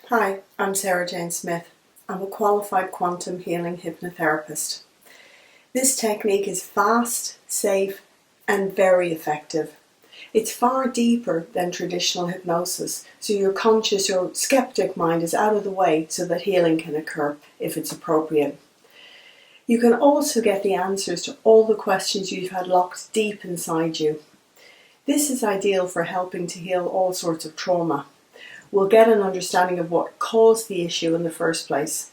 Hi, I'm Sarah Jane Smith. I'm a qualified quantum healing hypnotherapist. This technique is fast, safe, and very effective. It's far deeper than traditional hypnosis, so your conscious or skeptic mind is out of the way so that healing can occur if it's appropriate. You can also get the answers to all the questions you've had locked deep inside you. This is ideal for helping to heal all sorts of trauma. We'll get an understanding of what caused the issue in the first place.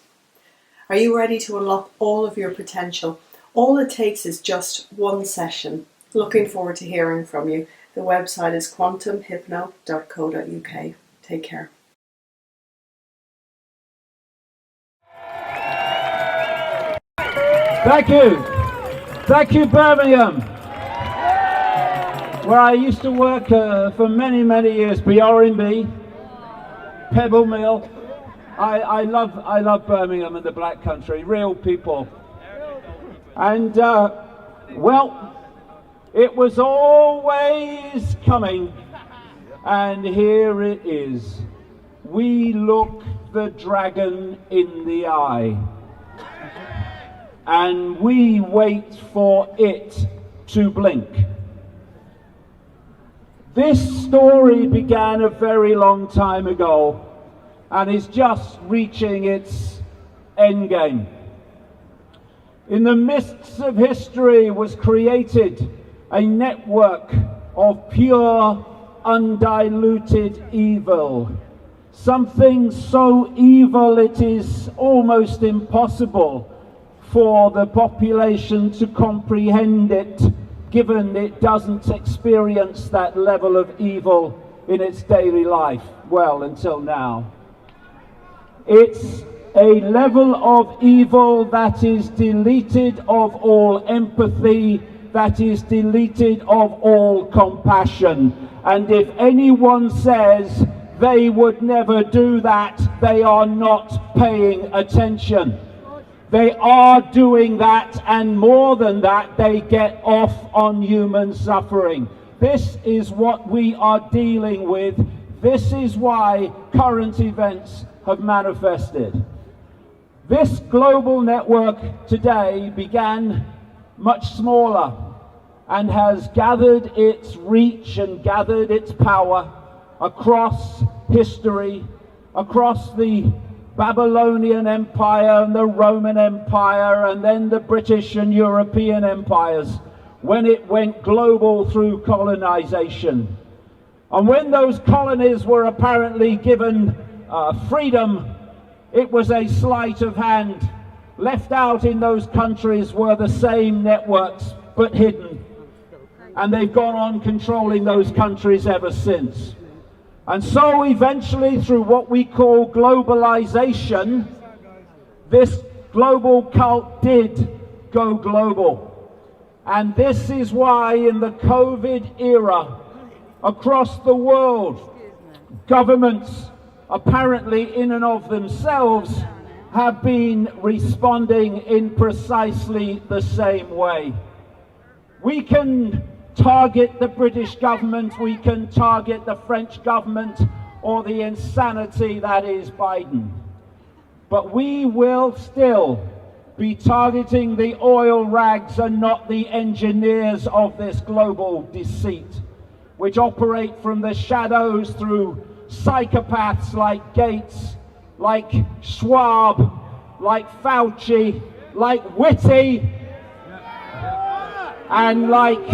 Are you ready to unlock all of your potential? All it takes is just one session. Looking forward to hearing from you. The website is quantumhypno.co.uk. Take care. Thank you. Thank you, Birmingham, where I used to work for many, many years, B.R.B. Pebble Mill. I love Birmingham and the Black Country, real people. And, well, it was always coming, and here it is. We look the dragon in the eye, and we wait for it to blink. This story began a very long time ago and is just reaching its end game. In the mists of history was created a network of pure, undiluted evil. Something so evil it is almost impossible for the population to comprehend it, given it doesn't experience that level of evil in its daily life, well, until now. It's a level of evil that is deleted of all empathy, that is deleted of all compassion. And if anyone says they would never do that, they are not paying attention. They are doing that, and more than that, they get off on human suffering. This is what we are dealing with. This is why current events have manifested. This global network today began much smaller and has gathered its reach and gathered its power across history, across the Babylonian Empire and the Roman Empire, and then the British and European empires, when it went global through colonization. And when those colonies were apparently given freedom, it was a sleight of hand. Left out in those countries were the same networks, but hidden. And they've gone on controlling those countries ever since. And so eventually, through what we call globalization, this global cult did go global. And this is why in the COVID era, across the world, governments, apparently in and of themselves, have been responding in precisely the same way. We can target the British government, we can target the French government, or the insanity that is Biden. But we will still be targeting the oil rags and not the engineers of this global deceit, which operate from the shadows through psychopaths like Gates, like Schwab, like Fauci, like Whitty, and like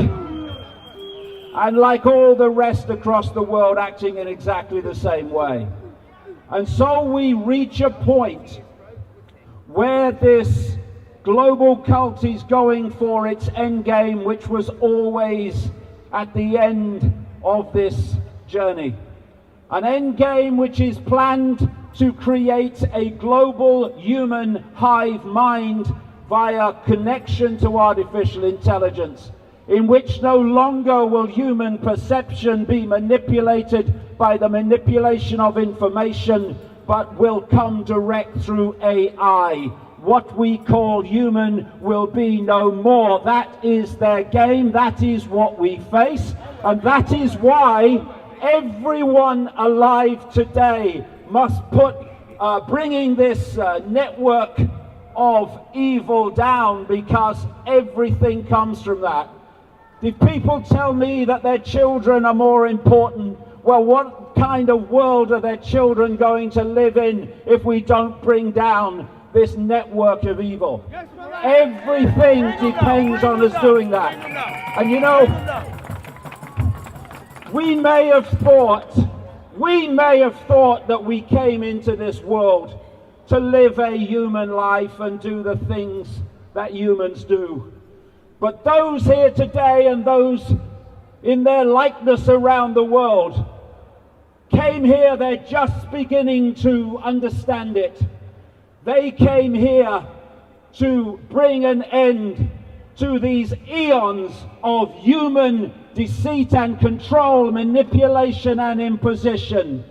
all the rest across the world acting in exactly the same way. And so we reach a point where this global cult is going for its end game, which was always at the end of this journey. An end game which is planned to create a global human hive mind via connection to artificial intelligence, in which no longer will human perception be manipulated by the manipulation of information, but will come direct through AI. What we call human will be no more. That is their game, that is what we face, and that is why everyone alive today must put bringing this network of evil down, because everything comes from that. If people tell me that their children are more important, well, what kind of world are their children going to live in if we don't bring down this network of evil? Everything depends on us doing that. And you know, we may have thought that we came into this world to live a human life and do the things that humans do. But those here today and those in their likeness around the world came here, they're just beginning to understand it. They came here to bring an end to these eons of human deceit and control, manipulation and imposition.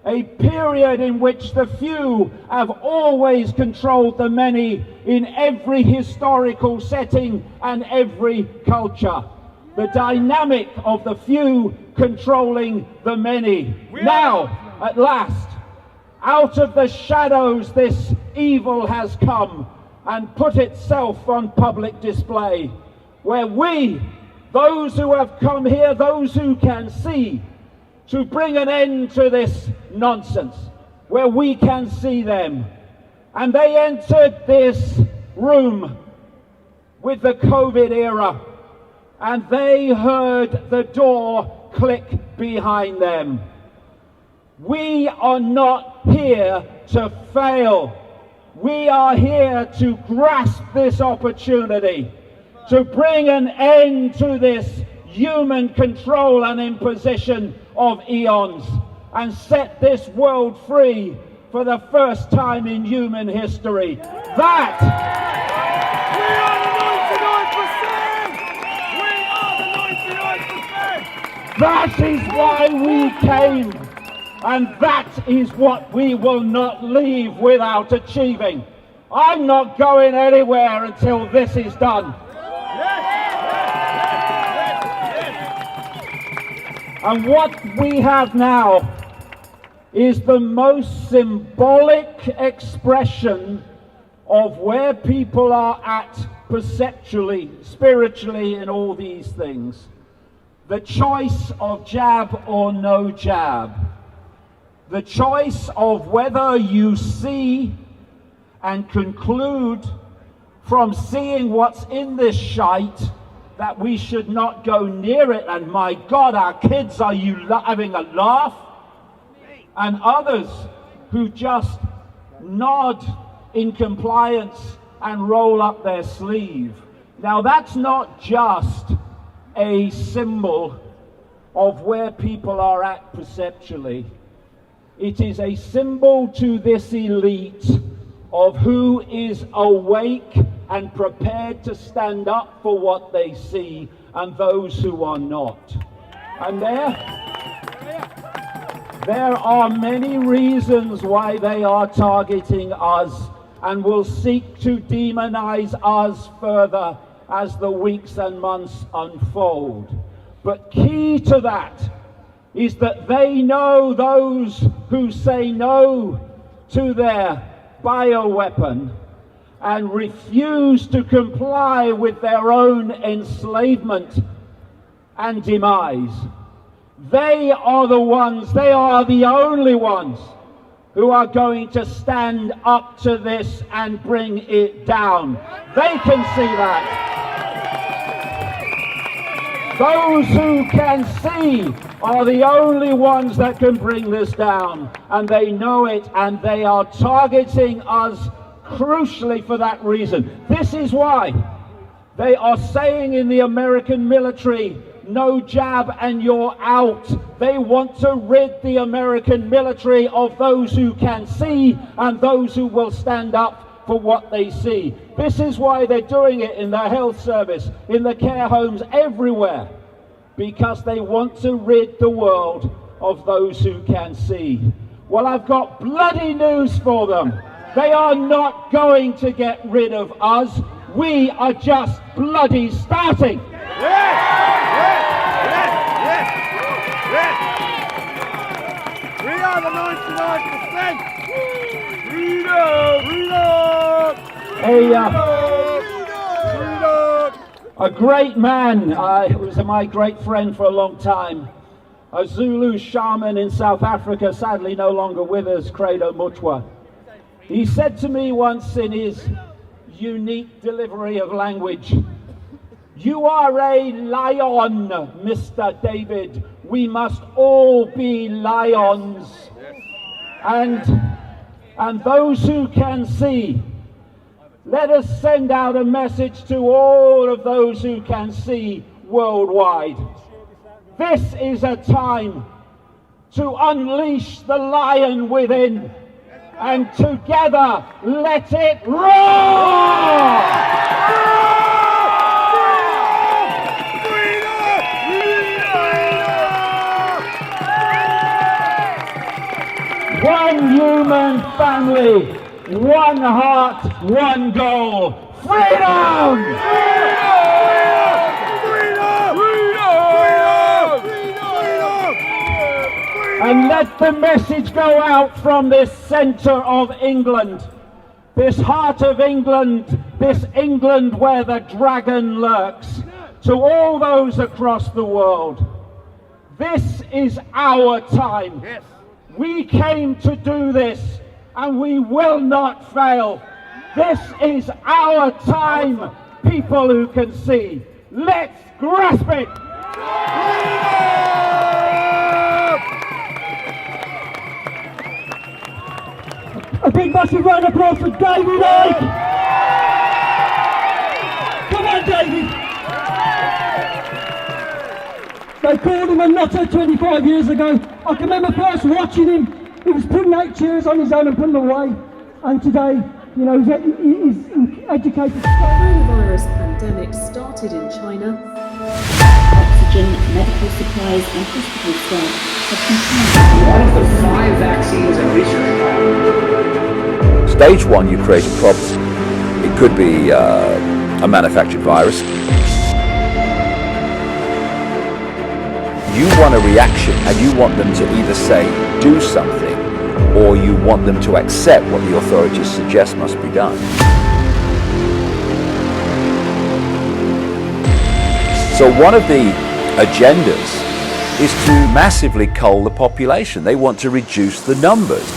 A period in which the few have always controlled the many in every historical setting and every culture. The dynamic of the few controlling the many. Now, at last, out of the shadows this evil has come and put itself on public display, where we, those who have come here, those who can see, to bring an end to this nonsense, where we can see them. And they entered this room with the COVID era, and they heard the door click behind them. We are not here to fail. We are here to grasp this opportunity, to bring an end to this human control and imposition of eons, and set this world free for the first time in human history. That is why we came, and that is what we will not leave without achieving. I'm not going anywhere until this is done. And what we have now is the most symbolic expression of where people are at perceptually, spiritually, in all these things. The choice of jab or no jab. The choice of whether you see and conclude from seeing what's in this shite that we should not go near it, and my God, our kids, are you having a laugh? And others who just nod in compliance and roll up their sleeve. Now that's not just a symbol of where people are at perceptually. It is a symbol to this elite of who is awake and prepared to stand up for what they see, and those who are not. And there are many reasons why they are targeting us and will seek to demonize us further as the weeks and months unfold. But key to that is that they know those who say no to their bioweapon and refuse to comply with their own enslavement and demise. They are the ones, they are the only ones who are going to stand up to this and bring it down. They can see that. Those who can see are the only ones that can bring this down, and they know it, and they are targeting us crucially for that reason. This is why they are saying in the American military, no jab and you're out. They want to rid the American military of those who can see and those who will stand up for what they see. This is why they're doing it in the health service, in the care homes, everywhere, because they want to rid the world of those who can see. Well, I've got bloody news for them. They are not going to get rid of us. We are just bloody starting. We are the 99%. A great man, he was my great friend for a long time. A Zulu shaman in South Africa, sadly no longer with us, Credo Mutwa. He said to me once in his unique delivery of language, "You are a lion, Mr. David. We must all be lions." And those who can see, let us send out a message to all of those who can see worldwide. This is a time to unleash the lion within, and together let it roar! One human family, one heart, one goal. Freedom! And let the message go out from this centre of England, this heart of England, this England where the dragon lurks, to all those across the world. This is our time. Yes. We came to do this, and we will not fail. This is our time, people who can see. Let's grasp it! A big massive round of applause for David Icke! Come on, David! They called him a nutter 25 years ago. I can remember first watching him. He was putting 8 chairs on his own and putting them away. And today, you know, he's educated. The coronavirus pandemic started in China. Oxygen, medical supplies and hospital staff have continued. One of the 5 vaccines in research. Stage 1, you create a problem. It could be a manufactured virus. You want a reaction, and you want them to either say, do something, or you want them to accept what the authorities suggest must be done. So one of the agendas is to massively cull the population. They want to reduce the numbers.